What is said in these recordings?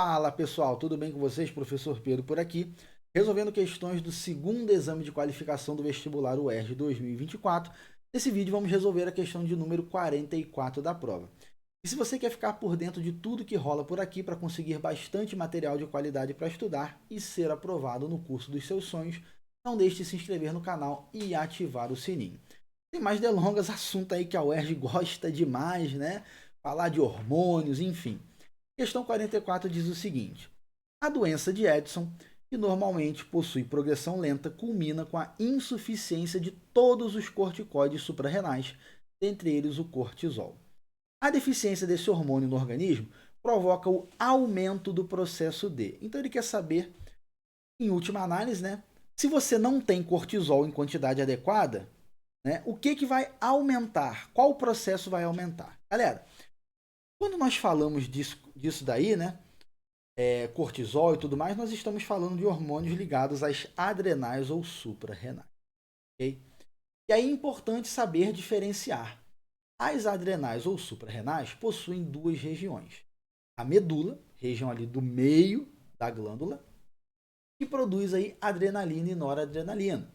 Fala pessoal, tudo bem com vocês? Professor Pedro por aqui, resolvendo questões do segundo exame de qualificação do vestibular UERJ 2024. Nesse vídeo vamos resolver a questão de número 44 da prova. E se você quer ficar por dentro de tudo que rola por aqui para conseguir bastante material de qualidade para estudar e ser aprovado no curso dos seus sonhos, não deixe de se inscrever no canal e ativar o sininho. Sem mais delongas, assunto aí que a UERJ gosta demais, né? Falar de hormônios, enfim. Questão 44 diz o seguinte: a doença de Edson, que normalmente possui progressão lenta, culmina com a insuficiência de todos os corticoides suprarrenais, dentre eles o cortisol. A deficiência desse hormônio no organismo provoca o aumento do processo D. Então ele quer saber, em última análise, né, se você não tem cortisol em quantidade adequada, né, o que vai aumentar? Qual processo vai aumentar? Galera, quando nós falamos disso daí, né, cortisol e tudo mais, nós estamos falando de hormônios ligados às adrenais ou suprarrenais. Okay? E aí é importante saber diferenciar. As adrenais ou suprarrenais possuem duas regiões. A medula, região ali do meio da glândula, que produz aí adrenalina e noradrenalina.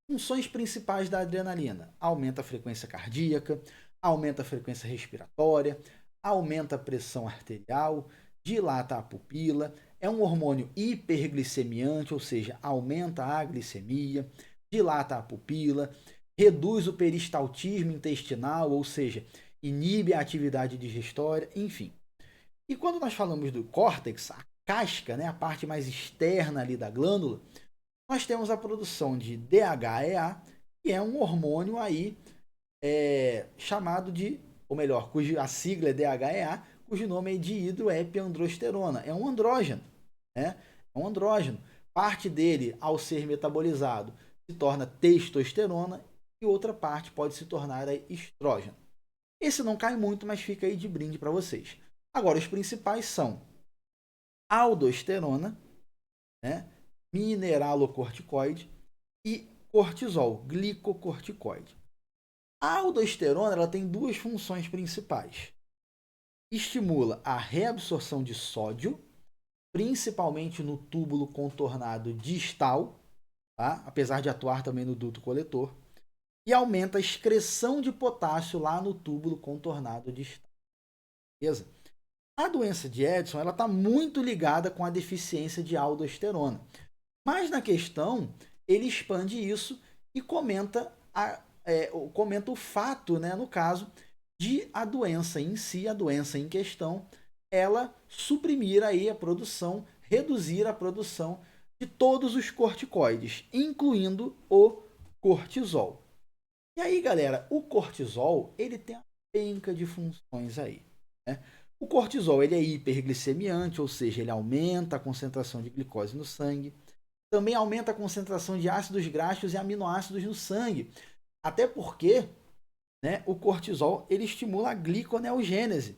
Funções principais da adrenalina: aumenta a frequência cardíaca, aumenta a frequência respiratória, aumenta a pressão arterial, dilata a pupila, é um hormônio hiperglicemiante, ou seja, aumenta a glicemia, dilata a pupila, reduz o peristaltismo intestinal, ou seja, inibe a atividade digestória, enfim. E quando nós falamos do córtex, a casca, né, a parte mais externa ali da glândula, nós temos a produção de DHEA, que é um hormônio aí chamado de, ou melhor, a sigla é DHEA, cujo nome é dihidroepiandrosterona. É um andrógeno, né? É um andrógeno. Parte dele, ao ser metabolizado, se torna testosterona e outra parte pode se tornar estrógeno. Esse não cai muito, mas fica aí de brinde para vocês. Agora, os principais são aldosterona, né? Mineralocorticoide e cortisol, glicocorticoide. A aldosterona ela tem duas funções principais. Estimula a reabsorção de sódio, principalmente no túbulo contornado distal, tá? Apesar de atuar também no duto coletor, e aumenta a excreção de potássio lá no túbulo contornado distal. Beleza? A doença de Edson ela está muito ligada com a deficiência de aldosterona. Mas na questão, ele expande isso e comenta o fato, né, no caso, de a doença em si, a doença em questão, ela suprimir aí a produção, reduzir a produção de todos os corticoides, incluindo o cortisol. E aí, galera, o cortisol, ele tem uma penca de funções aí, né? O cortisol, ele é hiperglicemiante, ou seja, ele aumenta a concentração de glicose no sangue. Também aumenta a concentração de ácidos graxos e aminoácidos no sangue. Até porque, né, o cortisol ele estimula a gliconeogênese.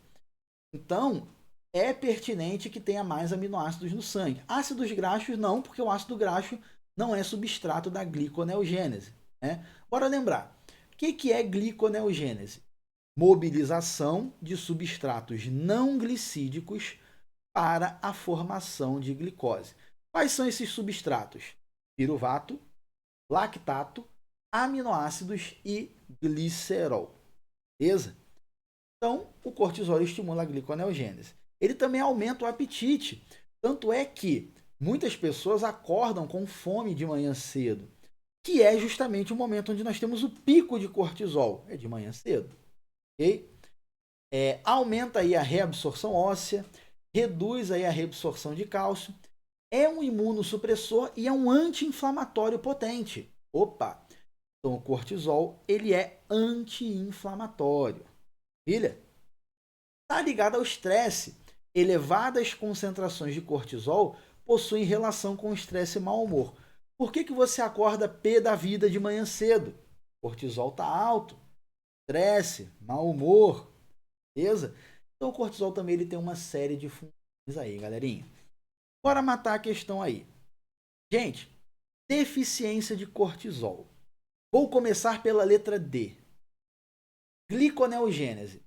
Então, é pertinente que tenha mais aminoácidos no sangue. Ácidos graxos não, porque o ácido graxo não é substrato da gliconeogênese. Né? Bora lembrar. O que é gliconeogênese? Mobilização de substratos não glicídicos para a formação de glicose. Quais são esses substratos? Piruvato, lactato, aminoácidos e glicerol. Beleza? Então, o cortisol estimula a gliconeogênese. Ele também aumenta o apetite. Tanto é que muitas pessoas acordam com fome de manhã cedo, que é justamente o momento onde nós temos o pico de cortisol. É de manhã cedo. Okay? Aumenta aí a reabsorção óssea, reduz aí a reabsorção de cálcio, é um imunossupressor e é um anti-inflamatório potente. Opa! Então o cortisol, ele é anti-inflamatório. Filha? Está ligado ao estresse. Elevadas concentrações de cortisol possuem relação com estresse e mau humor. Por que você acorda pé da vida de manhã cedo? O cortisol está alto. Estresse, mau humor. Beleza? Então o cortisol também ele tem uma série de funções aí, galerinha. Bora matar a questão aí. Gente, deficiência de cortisol. Vou começar pela letra D. Gliconeogênese.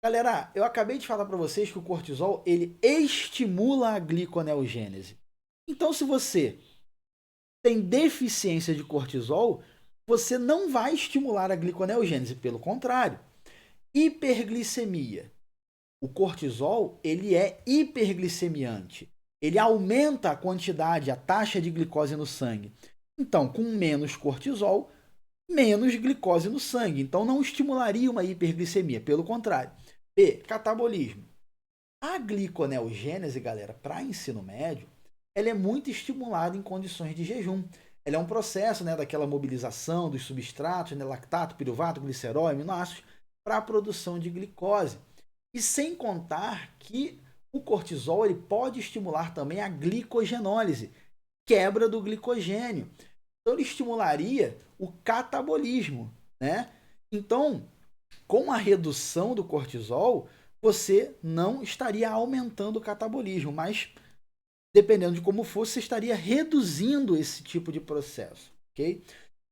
Galera, eu acabei de falar para vocês que o cortisol ele estimula a gliconeogênese. Então, se você tem deficiência de cortisol, você não vai estimular a gliconeogênese, pelo contrário. Hiperglicemia. O cortisol, ele é hiperglicemiante. Ele aumenta a quantidade, a taxa de glicose no sangue. Então, com menos cortisol, menos glicose no sangue. Então, não estimularia uma hiperglicemia, pelo contrário. B. Catabolismo. A gliconeogênese, galera, para ensino médio, ela é muito estimulada em condições de jejum. Ela é um processo, né, daquela mobilização dos substratos, né, lactato, piruvato, glicerol, aminoácidos, para a produção de glicose. E sem contar que o cortisol ele pode estimular também a glicogenólise, quebra do glicogênio. Então ele estimularia o catabolismo, né? Então, com a redução do cortisol, você não estaria aumentando o catabolismo, mas dependendo de como for, você estaria reduzindo esse tipo de processo, ok?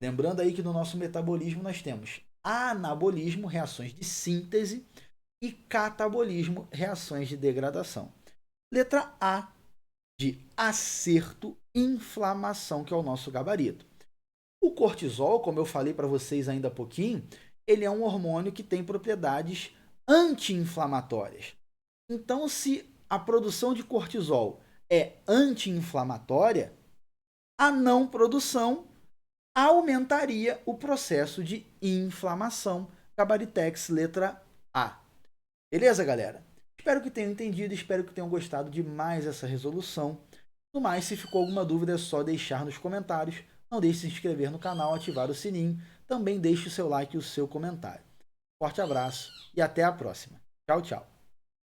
Lembrando aí que no nosso metabolismo nós temos anabolismo, reações de síntese, e catabolismo, reações de degradação. Letra A, de acerto, inflamação, que é o nosso gabarito. O cortisol, como eu falei para vocês ainda há pouquinho, ele é um hormônio que tem propriedades anti-inflamatórias. Então, se a produção de cortisol é anti-inflamatória, a não produção aumentaria o processo de inflamação. Gabaritex, letra A. Beleza, galera? Espero que tenham entendido, espero que tenham gostado de mais essa resolução. No mais, se ficou alguma dúvida, é só deixar nos comentários. Não deixe de se inscrever no canal, ativar o sininho. Também deixe o seu like e o seu comentário. Forte abraço e até a próxima. Tchau, tchau.